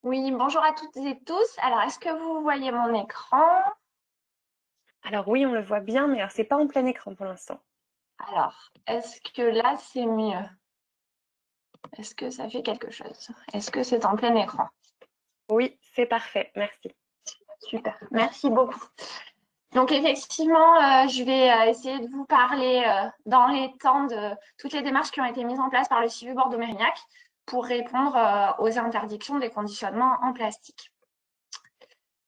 Oui, bonjour à toutes et tous. Alors, est-ce que vous voyez mon écran? Alors oui, on le voit bien, mais alors c'est pas en plein écran pour l'instant. Alors, est-ce que là, c'est mieux? Est-ce que ça fait quelque chose? Est-ce que c'est en plein écran? Oui, c'est parfait, merci. Super, merci beaucoup. Donc, effectivement, je vais essayer de vous parler dans les temps de toutes les démarches qui ont été mises en place par le CIVU Bordeaux-Mérignac pour répondre aux interdictions des conditionnements en plastique.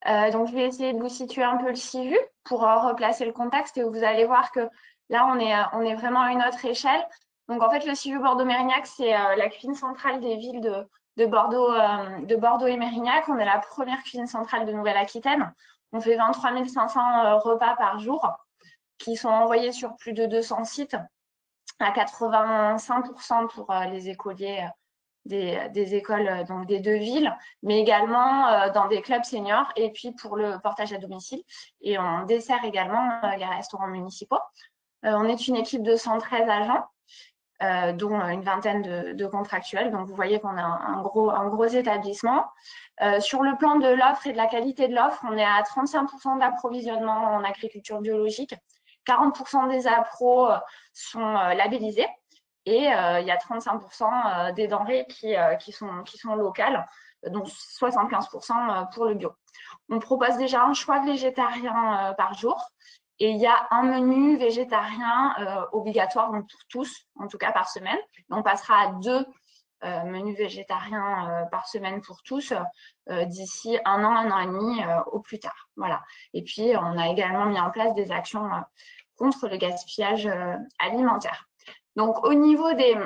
Donc, je vais essayer de vous situer un peu le CIVU pour replacer le contexte et vous allez voir que là, on est vraiment à une autre échelle. Donc, en fait, le CIVU Bordeaux-Mérignac, c'est la cuisine centrale des villes de Bordeaux et Mérignac. On est la première cuisine centrale de Nouvelle-Aquitaine. On fait 23 500 repas par jour qui sont envoyés sur plus de 200 sites à 85% pour les écoliers des écoles donc des deux villes, mais également dans des clubs seniors et puis pour le portage à domicile. Et on dessert également les restaurants municipaux. On est une équipe de 113 agents, dont une vingtaine de contractuels. Donc vous voyez qu'on a un gros établissement. Sur le plan de l'offre et de la qualité de l'offre, on est à 35% d'approvisionnement en agriculture biologique. 40% des appros sont labellisés et il y a 35% des denrées qui sont locales, donc 75% pour le bio. On propose déjà un choix de végétarien par jour et il y a un menu végétarien obligatoire donc pour tous, en tout cas par semaine. On passera à 2 menus végétariens par semaine pour tous d'ici un an et demi au plus tard. Voilà. Et puis, on a également mis en place des actions contre le gaspillage alimentaire. Donc, au niveau des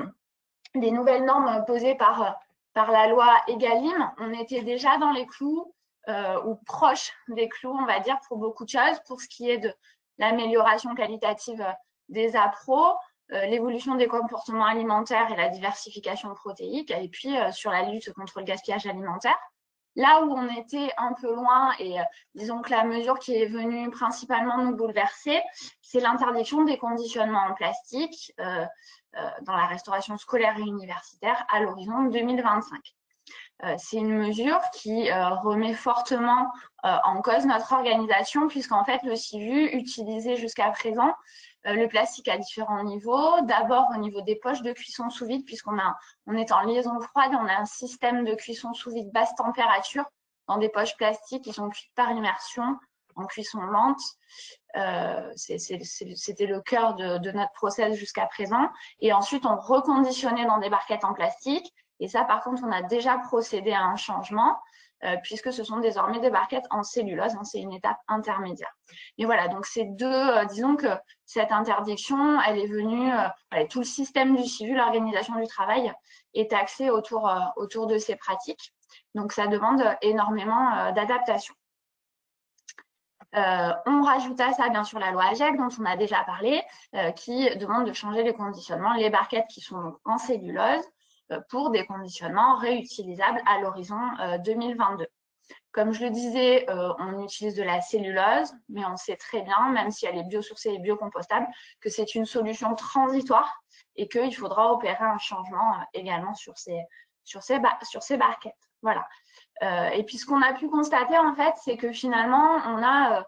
nouvelles normes posées par la loi Egalim, on était déjà dans les clous ou proche des clous, on va dire, pour beaucoup de choses, pour ce qui est de l'amélioration qualitative des appros, l'évolution des comportements alimentaires et la diversification protéique, et puis sur la lutte contre le gaspillage alimentaire. Là où on était un peu loin, et disons que la mesure qui est venue principalement nous bouleverser, c'est l'interdiction des conditionnements en plastique dans la restauration scolaire et universitaire à l'horizon 2025. C'est une mesure qui remet fortement en cause notre organisation, puisqu'en fait, le CIVU utilisait jusqu'à présent le plastique à différents niveaux. D'abord au niveau des poches de cuisson sous vide, on est en liaison froide, on a un système de cuisson sous vide basse température dans des poches plastiques qui sont cuites par immersion en cuisson lente. C'était le cœur de notre process jusqu'à présent. Et ensuite, on reconditionnait dans des barquettes en plastique. Et ça, par contre, on a déjà procédé à un changement puisque ce sont désormais des barquettes en cellulose. Hein, c'est une étape intermédiaire. Et voilà, donc ces deux, disons que cette interdiction, elle est venue, tout le système du CIVU, l'organisation du travail, est axé autour de ces pratiques. Donc, ça demande énormément d'adaptation. On rajoute à ça, bien sûr, la loi AGEC, dont on a déjà parlé, qui demande de changer les conditionnements, les barquettes qui sont donc en cellulose, pour des conditionnements réutilisables à l'horizon 2022. Comme je le disais, on utilise de la cellulose, mais on sait très bien, même si elle est biosourcée et biocompostable, que c'est une solution transitoire et qu'il faudra opérer un changement également sur ces barquettes. Voilà. Et puis, ce qu'on a pu constater, en fait, c'est que finalement, on a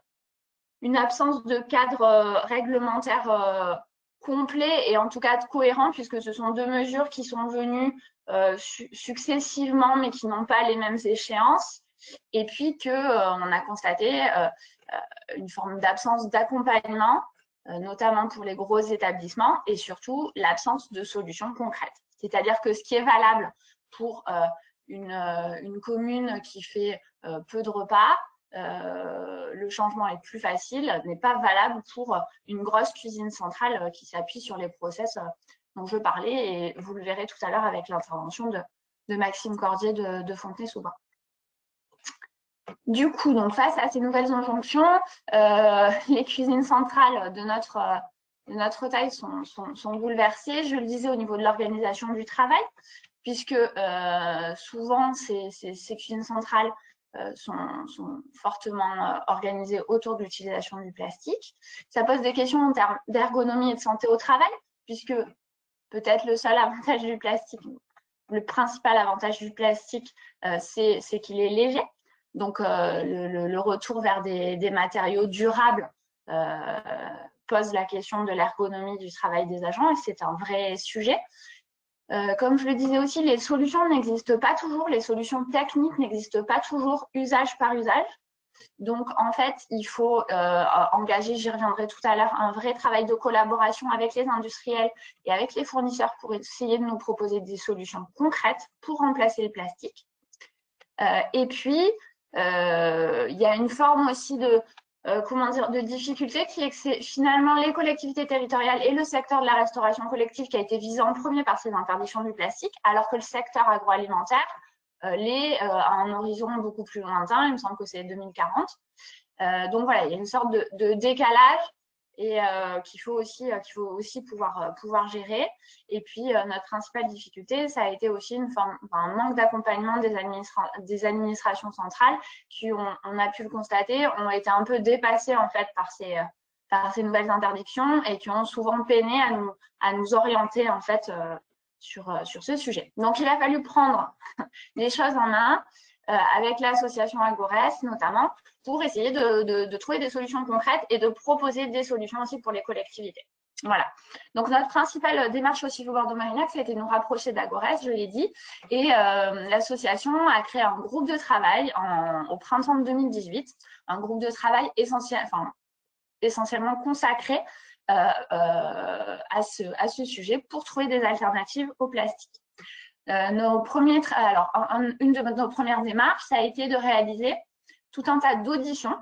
une absence de cadre réglementaire complet et en tout cas cohérent, puisque ce sont deux mesures qui sont venues successivement, mais qui n'ont pas les mêmes échéances. Et puis qu'on a constaté une forme d'absence d'accompagnement, notamment pour les gros établissements, et surtout l'absence de solutions concrètes. C'est-à-dire que ce qui est valable pour une commune qui fait peu de repas, le changement est plus facile, n'est pas valable pour une grosse cuisine centrale qui s'appuie sur les process dont je parlais, et vous le verrez tout à l'heure avec l'intervention de Maxime Cordier de Fontenay-sous-Bois. Du coup, donc face à ces nouvelles injonctions, les cuisines centrales de notre taille sont bouleversées. Je le disais au niveau de l'organisation du travail, puisque souvent ces cuisines centrales sont fortement organisées autour de l'utilisation du plastique. Ça pose des questions en termes d'ergonomie et de santé au travail, puisque peut-être le seul avantage du plastique, le principal avantage du plastique, c'est qu'il est léger. Donc, le retour vers des matériaux durables pose la question de l'ergonomie du travail des agents et c'est un vrai sujet. Comme je le disais aussi, les solutions n'existent pas toujours, les solutions techniques n'existent pas toujours usage par usage. Donc, en fait, il faut engager, j'y reviendrai tout à l'heure, un vrai travail de collaboration avec les industriels et avec les fournisseurs pour essayer de nous proposer des solutions concrètes pour remplacer le plastique. Et puis, il y a une forme aussi de difficulté qui est que finalement les collectivités territoriales et le secteur de la restauration collective qui a été visé en premier par ces interdictions du plastique, alors que le secteur agroalimentaire l'est à un horizon beaucoup plus lointain, il me semble que c'est 2040. Donc voilà, il y a une sorte de décalage et qu'il faut aussi pouvoir gérer. Et puis, notre principale difficulté, ça a été aussi un manque d'accompagnement des administrations centrales qui, on a pu le constater, ont été un peu dépassées en fait par ces nouvelles interdictions et qui ont souvent peiné à nous orienter en fait sur ce sujet. Donc, il a fallu prendre les choses en main avec l'association Agores notamment pour essayer de trouver des solutions concrètes et de proposer des solutions aussi pour les collectivités. Voilà. Donc, notre principale démarche au Civeau Bordeaux-Marignac, ça a été de nous rapprocher d'Agores, je l'ai dit, et l'association a créé un groupe de travail au printemps de 2018, un groupe de travail essentiellement consacré à ce sujet pour trouver des alternatives au plastique. Une de nos premières démarches, ça a été de réaliser tout un tas d'auditions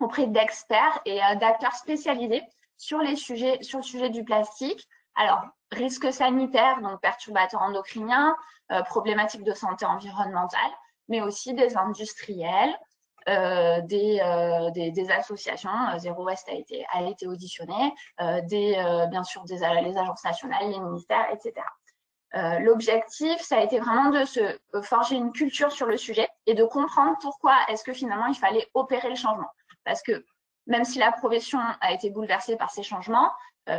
auprès d'experts et d'acteurs spécialisés sur le sujet du plastique. Alors, risques sanitaires, donc perturbateurs endocriniens, problématiques de santé environnementale, mais aussi des industriels, des associations. Zero Waste a été auditionné, bien sûr les agences nationales, les ministères, etc. L'objectif, ça a été vraiment de se forger une culture sur le sujet et de comprendre pourquoi est-ce que finalement il fallait opérer le changement. Parce que même si la profession a été bouleversée par ces changements,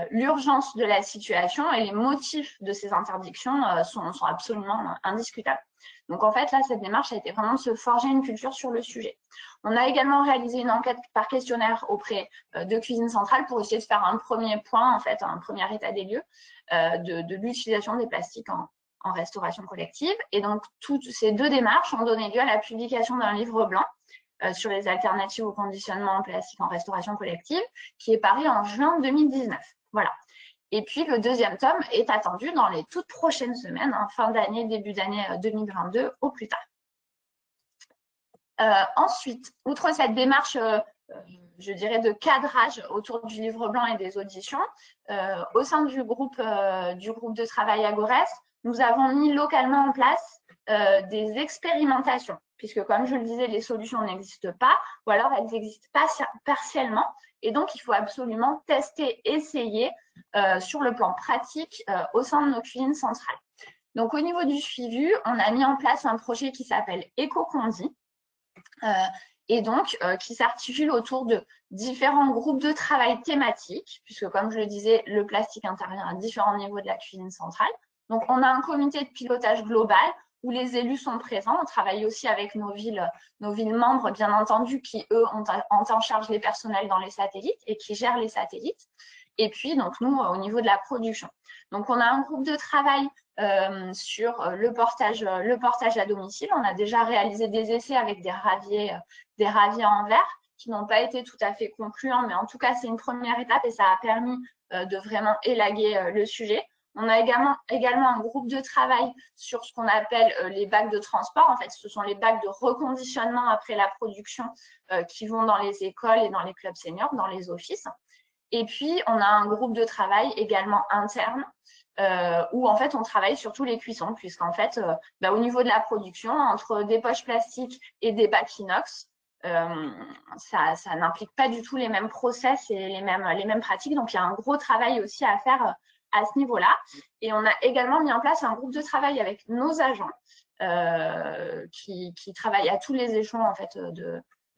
l'urgence de la situation et les motifs de ces interdictions sont absolument indiscutables. Donc en fait, là, cette démarche a été vraiment de se forger une culture sur le sujet. On a également réalisé une enquête par questionnaire auprès de Cuisine Centrale pour essayer de faire un premier point, en fait, un premier état des lieux de l'utilisation des plastiques en restauration collective. Et donc, toutes ces deux démarches ont donné lieu à la publication d'un livre blanc sur les alternatives au conditionnement en plastique en restauration collective, qui est paru en juin 2019. Voilà. Et puis, le deuxième tome est attendu dans les toutes prochaines semaines, en fin d'année, début d'année 2022, au plus tard. Ensuite, outre cette démarche, je dirais, de cadrage autour du livre blanc et des auditions, au sein du groupe de travail Agores, nous avons mis localement en place des expérimentations, puisque comme je le disais, les solutions n'existent pas, ou alors elles existent partiellement, et donc il faut absolument tester, essayer sur le plan pratique au sein de nos cuisines centrales. Donc au niveau du suivi, on a mis en place un projet qui s'appelle Ecocondi, et donc qui s'articule autour de différents groupes de travail thématiques, puisque comme je le disais, le plastique intervient à différents niveaux de la cuisine centrale. Donc on a un comité de pilotage global où les élus sont présents. On travaille aussi avec nos villes membres, bien entendu, qui, eux, ont en charge les personnels dans les satellites et qui gèrent les satellites. Et puis, donc, nous, au niveau de la production. Donc, on a un groupe de travail sur le portage à domicile. On a déjà réalisé des essais avec des raviers en verre qui n'ont pas été tout à fait concluants, mais en tout cas, c'est une première étape et ça a permis de vraiment élaguer le sujet. On a également un groupe de travail sur ce qu'on appelle les bacs de transport. En fait, ce sont les bacs de reconditionnement après la production qui vont dans les écoles et dans les clubs seniors, dans les offices. Et puis, on a un groupe de travail également interne où en fait on travaille sur tous les cuissons, puisqu'en fait au niveau de la production, entre des poches plastiques et des bacs inox, ça n'implique pas du tout les mêmes process et les mêmes pratiques. Donc il y a un gros travail aussi à faire à ce niveau-là. Et on a également mis en place un groupe de travail avec nos agents qui travaillent à tous les échelons en fait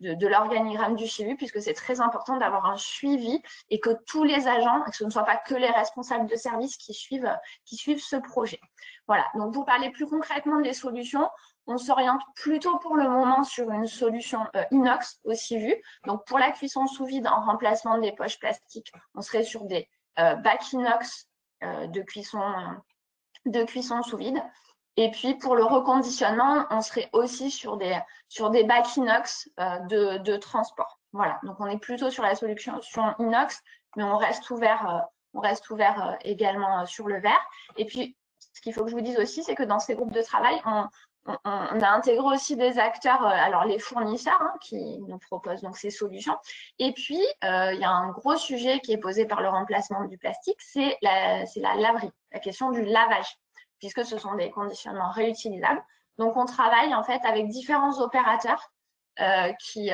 de l'organigramme du CIVU, puisque c'est très important d'avoir un suivi et que tous les agents, que ce ne soit pas que les responsables de service qui suivent ce projet. Voilà, donc pour parler plus concrètement des solutions, on s'oriente plutôt pour le moment sur une solution inox au CIVU. Donc pour la cuisson sous vide en remplacement des poches plastiques, on serait sur des bacs inox de cuisson sous vide. Et puis pour le reconditionnement, on serait aussi sur des bacs inox de transport. Voilà, donc on est plutôt sur la solution inox, mais on reste ouvert également sur le verre. Et puis, ce qu'il faut que je vous dise aussi, c'est que dans ces groupes de travail, on a intégré aussi des acteurs, alors les fournisseurs qui nous proposent donc ces solutions. Et puis, il y a un gros sujet qui est posé par le remplacement du plastique, c'est la laverie, la question du lavage, puisque ce sont des conditionnements réutilisables. Donc, on travaille en fait avec différents opérateurs qui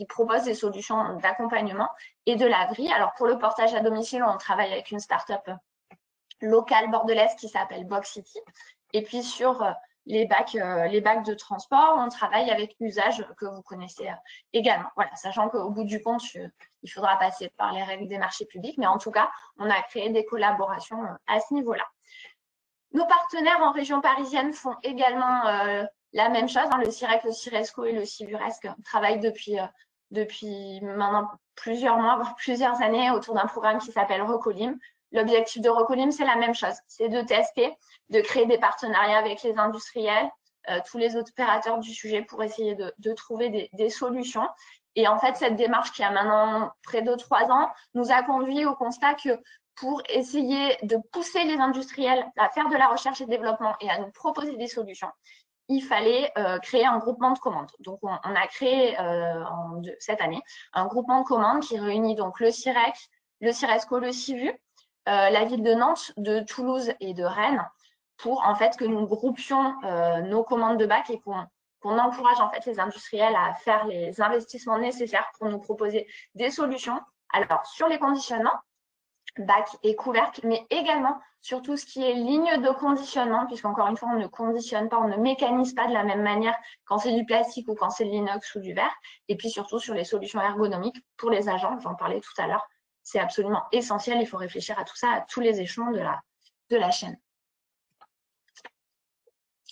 proposent des solutions d'accompagnement et de laverie. Alors, pour le portage à domicile, on travaille avec une start-up locale bordelaise qui s'appelle Box City. Et puis, sur les bacs de transport, on travaille avec Usage que vous connaissez également. Voilà, sachant qu'au bout du compte, il faudra passer par les règles des marchés publics, mais en tout cas, on a créé des collaborations à ce niveau-là. Nos partenaires en région parisienne font également la même chose. Le CIREC, le CIRESCO et le CIVURESC travaillent depuis maintenant plusieurs mois, voire plusieurs années autour d'un programme qui s'appelle Recolim. L'objectif de Recolim, c'est la même chose, c'est de tester, de créer des partenariats avec les industriels, tous les opérateurs du sujet pour essayer de trouver des solutions. Et en fait, cette démarche qui a maintenant près de 3 ans nous a conduit au constat que pour essayer de pousser les industriels à faire de la recherche et développement et à nous proposer des solutions, il fallait créer un groupement de commandes. Donc, on a créé cette année un groupement de commandes qui réunit donc le CIREC, le CIRESCO, le CIVU, la ville de Nantes, de Toulouse et de Rennes, pour en fait que nous groupions nos commandes de bacs et qu'on encourage en fait les industriels à faire les investissements nécessaires pour nous proposer des solutions. Alors, sur les conditionnements, bac et couvercle, mais également sur tout ce qui est ligne de conditionnement, puisqu'encore une fois, on ne conditionne pas, on ne mécanise pas de la même manière quand c'est du plastique ou quand c'est de l'inox ou du verre, et puis surtout sur les solutions ergonomiques pour les agents, j'en parlais tout à l'heure, c'est absolument essentiel, il faut réfléchir à tout ça, à tous les échelons de la chaîne.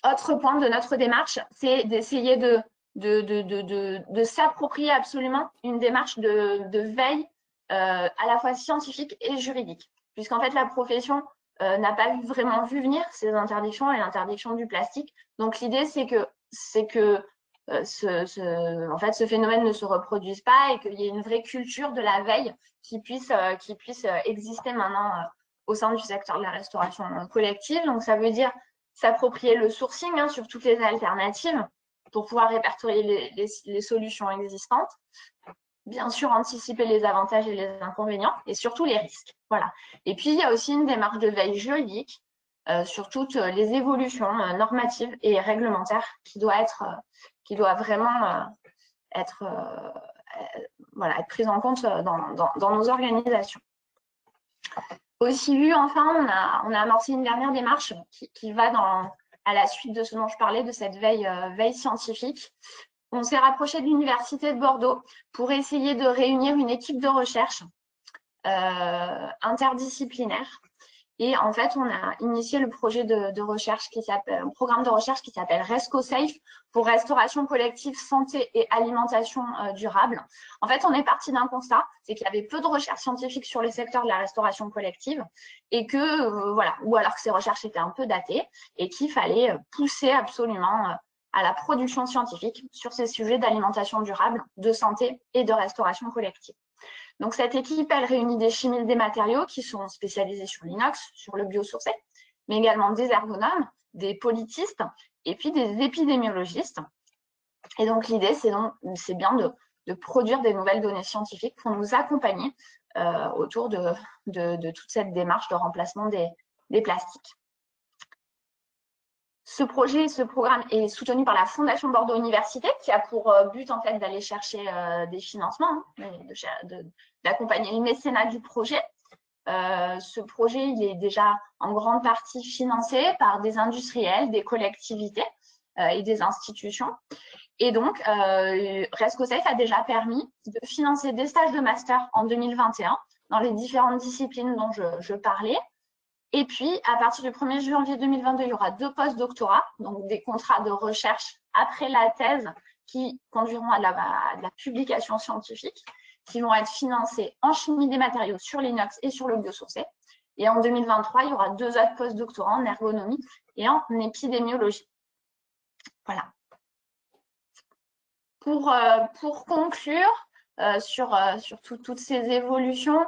Autre point de notre démarche, c'est d'essayer de s'approprier absolument une démarche de veille à la fois scientifique et juridique, puisqu'en fait la profession n'a pas vraiment vu venir ces interdictions et l'interdiction du plastique. Donc l'idée c'est que en fait, ce phénomène ne se reproduise pas et qu'il y ait une vraie culture de la veille qui puisse exister maintenant au sein du secteur de la restauration collective. Donc ça veut dire s'approprier le sourcing sur toutes les alternatives pour pouvoir répertorier les solutions existantes. Bien sûr, anticiper les avantages et les inconvénients et surtout les risques. Voilà. Et puis, il y a aussi une démarche de veille juridique sur toutes les évolutions normatives et réglementaires qui doit vraiment être prise en compte dans nos organisations. Au CIVU, enfin, on a amorcé une dernière démarche qui va à la suite de ce dont je parlais, de cette veille scientifique. On s'est rapproché de l'Université de Bordeaux pour essayer de réunir une équipe de recherche interdisciplinaire. Et en fait, on a initié le projet de recherche un programme de recherche qui s'appelle RescoSafe pour restauration collective, santé et alimentation durable. En fait, on est parti d'un constat, c'est qu'il y avait peu de recherches scientifiques sur le secteur de la restauration collective et que, ou alors que ces recherches étaient un peu datées et qu'il fallait pousser absolument à la production scientifique sur ces sujets d'alimentation durable, de santé et de restauration collective. Donc, cette équipe, elle réunit des chimistes des matériaux qui sont spécialisés sur l'inox, sur le biosourcé, mais également des ergonomes, des politistes et puis des épidémiologistes. Et donc, l'idée, c'est bien de produire des nouvelles données scientifiques pour nous accompagner autour de toute cette démarche de remplacement des plastiques. Ce programme est soutenu par la Fondation Bordeaux Université, qui a pour but en fait d'aller chercher des financements, d'accompagner le mécénat du projet. Ce projet, il est déjà en grande partie financé par des industriels, des collectivités et des institutions. Et donc, Rescosafe a déjà permis de financer des stages de master en 2021 dans les différentes disciplines dont je parlais. Et puis, à partir du 1er janvier 2022, il y aura 2 post-doctorats, donc des contrats de recherche après la thèse qui conduiront à de la publication scientifique, qui vont être financés en chimie des matériaux sur l'inox et sur le biosourcé. Et en 2023, il y aura 2 autres post-doctorats en ergonomie et en épidémiologie. Voilà. Pour conclure sur toutes ces évolutions,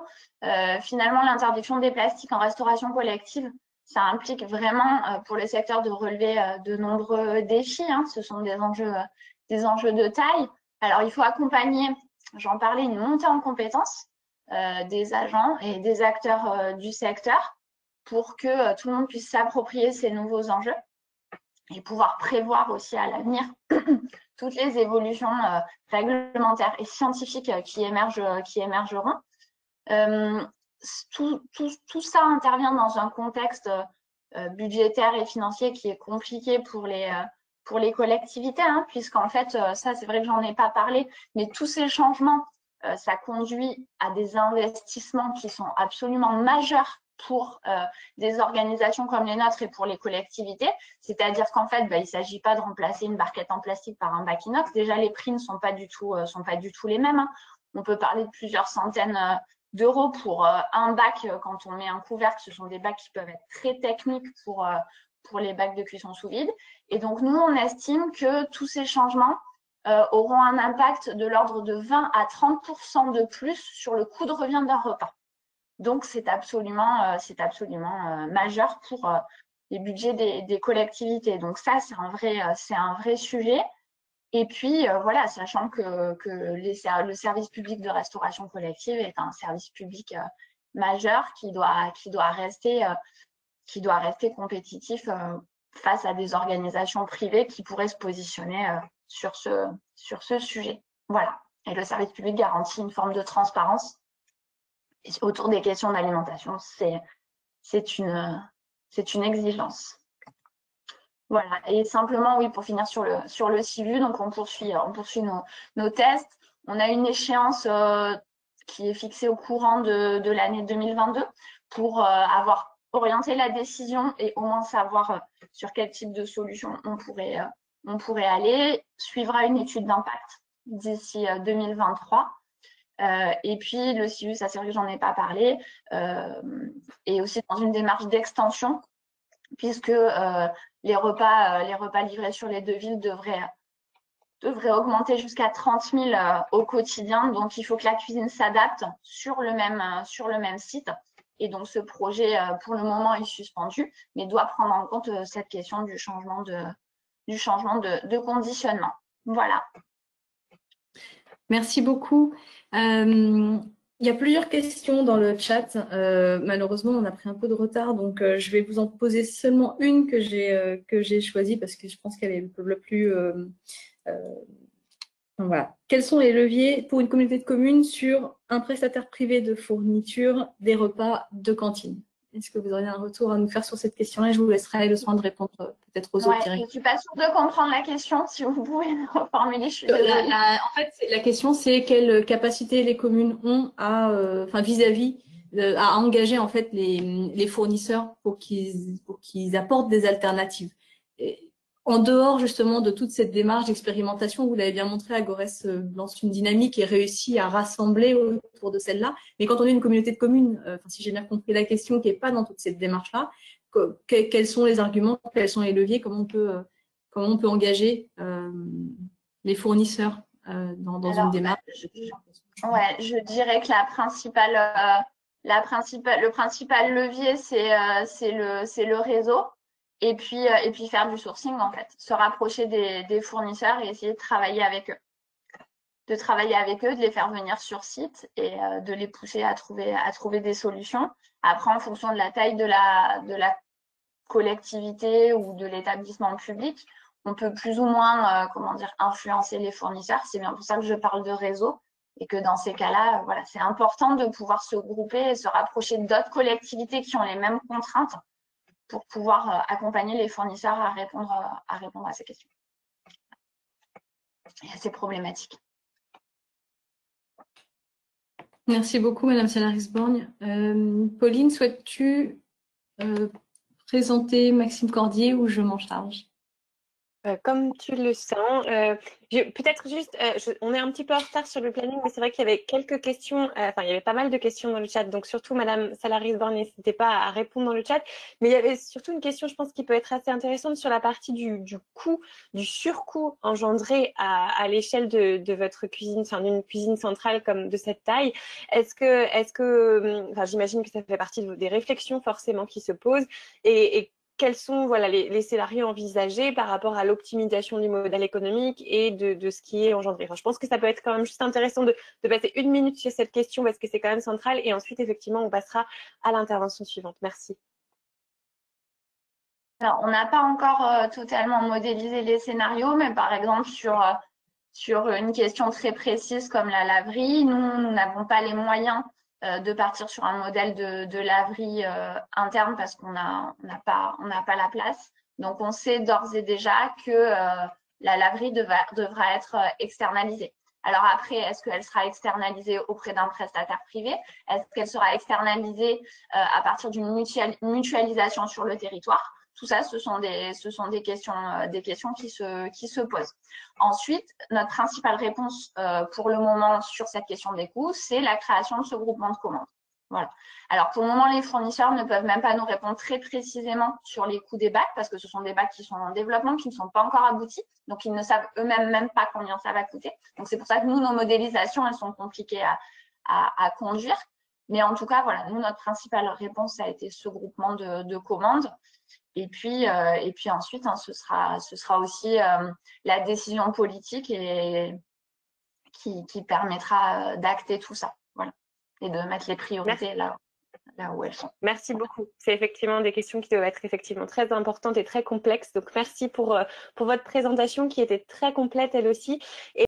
finalement, l'interdiction des plastiques en restauration collective, ça implique vraiment pour le secteur de relever de nombreux défis. Hein. Ce sont des enjeux de taille. Alors, il faut accompagner, j'en parlais, une montée en compétences des agents et des acteurs du secteur pour que tout le monde puisse s'approprier ces nouveaux enjeux et pouvoir prévoir aussi à l'avenir toutes les évolutions réglementaires et scientifiques qui émergeront. Tout ça intervient dans un contexte budgétaire et financier qui est compliqué pour les collectivités, hein, puisqu'en fait, ça c'est vrai que j'en ai pas parlé, mais tous ces changements, ça conduit à des investissements qui sont absolument majeurs pour des organisations comme les nôtres et pour les collectivités. C'est-à-dire qu'en fait, il ne s'agit pas de remplacer une barquette en plastique par un bac inox. Déjà, les prix ne sont pas du tout les mêmes. Hein. On peut parler de plusieurs centaines d'euros pour un bac quand on met un couvercle. Ce sont des bacs qui peuvent être très techniques pour les bacs de cuisson sous vide. Et donc, nous, on estime que tous ces changements auront un impact de l'ordre de 20 à 30% de plus sur le coût de revient d'un repas. Donc, c'est absolument majeur pour les budgets des collectivités. Donc, ça, c'est un vrai sujet. Et puis, voilà, sachant que le service public de restauration collective est un service public majeur qui doit rester compétitif face à des organisations privées qui pourraient se positionner sur ce sujet. Voilà. Et le service public garantit une forme de transparence autour des questions d'alimentation, c'est une exigence. Voilà. Et simplement, oui, pour finir sur le CIVU, donc on poursuit nos tests. On a une échéance qui est fixée au courant de l'année 2022 pour avoir orienté la décision et au moins savoir sur quel type de solution on pourrait aller. Suivra une étude d'impact d'ici 2023. Et puis, le CIVU, ça c'est vrai que j'en ai pas parlé, est aussi dans une démarche d'extension, puisque les repas livrés sur les 2 villes devraient augmenter jusqu'à 30 000 au quotidien. Donc, il faut que la cuisine s'adapte sur le même site. Et donc, ce projet, pour le moment, est suspendu, mais doit prendre en compte cette question du changement de conditionnement. Voilà. Merci beaucoup. Il y a plusieurs questions dans le chat. Malheureusement, on a pris un peu de retard, donc je vais vous en poser seulement une que j'ai choisie parce que je pense qu'elle est le plus… voilà. Quels sont les leviers pour une communauté de communes sur un prestataire privé de fourniture des repas de cantine? Est-ce que vous auriez un retour à nous faire sur cette question-là? Je vous laisserai le soin de répondre peut-être aux autres directement. Je ne suis pas sûre de comprendre la question. Si vous pouvez reformuler, je suis désolée. En fait, la question, c'est quelle capacité les communes ont à engager en fait les fournisseurs pour qu'ils apportent des alternatives. Et en dehors justement de toute cette démarche d'expérimentation, vous l'avez bien montré, Agores lance une dynamique et réussit à rassembler autour de celle-là. Mais quand on est une communauté de communes, si j'ai bien compris la question, qui n'est pas dans toute cette démarche-là, quels sont les arguments, quels sont les leviers, comment on peut engager les fournisseurs dans une démarche? Je dirais que le principal levier, c'est le réseau. Et puis faire du sourcing, en fait. Se rapprocher des fournisseurs et essayer de travailler avec eux. De les faire venir sur site et de les pousser à trouver des solutions. Après, en fonction de la taille de la collectivité ou de l'établissement public, on peut plus ou moins influencer les fournisseurs. C'est bien pour ça que je parle de réseau et que dans ces cas-là, voilà, c'est important de pouvoir se grouper et se rapprocher d'autres collectivités qui ont les mêmes contraintes pour pouvoir accompagner les fournisseurs à répondre à ces questions. est assez problématique. Merci beaucoup, Madame Salaris-Borgne. Pauline, souhaites-tu présenter Maxime Cordier ou je m'en charge? Comme tu le sens, peut-être juste, on est un petit peu en retard sur le planning, mais c'est vrai qu'il y avait quelques questions, enfin il y avait pas mal de questions dans le chat, donc surtout Madame Salaris-Borgne, n'hésitez pas à répondre dans le chat, mais il y avait surtout une question, je pense, qui peut être assez intéressante sur la partie du coût, du surcoût engendré à l'échelle de votre cuisine, enfin d'une cuisine centrale comme de cette taille. Est-ce que, enfin j'imagine que ça fait partie des réflexions forcément qui se posent et quels sont voilà, les scénarios envisagés par rapport à l'optimisation du modèle économique et de ce qui est engendré. Enfin, je pense que ça peut être quand même juste intéressant de passer 1 minute sur cette question parce que c'est quand même central et ensuite, effectivement, on passera à l'intervention suivante. Merci. Alors, on n'a pas encore totalement modélisé les scénarios, mais par exemple, sur une question très précise comme la laverie, nous n'avons pas les moyens de partir sur un modèle de laverie interne parce qu'on n'a pas la place. Donc, on sait d'ores et déjà que la laverie devra être externalisée. Alors après, est-ce qu'elle sera externalisée auprès d'un prestataire privé? Est-ce qu'elle sera externalisée à partir d'une mutualisation sur le territoire? Tout ça, ce sont des questions qui se posent. Ensuite, notre principale réponse pour le moment sur cette question des coûts, c'est la création de ce groupement de commandes. Voilà. Alors, pour le moment, les fournisseurs ne peuvent même pas nous répondre très précisément sur les coûts des bacs parce que ce sont des bacs qui sont en développement, qui ne sont pas encore aboutis. Donc, ils ne savent eux-mêmes même pas combien ça va coûter. Donc, c'est pour ça que nous, nos modélisations, elles sont compliquées à conduire. Mais en tout cas, voilà, nous, notre principale réponse, ça a été ce groupement de commandes. Et puis ensuite, hein, ce sera aussi la décision politique qui permettra d'acter tout ça, voilà, et de mettre les priorités là où elles sont. Merci beaucoup. C'est effectivement des questions qui doivent être effectivement très importantes et très complexes. Donc merci pour votre présentation qui était très complète elle aussi.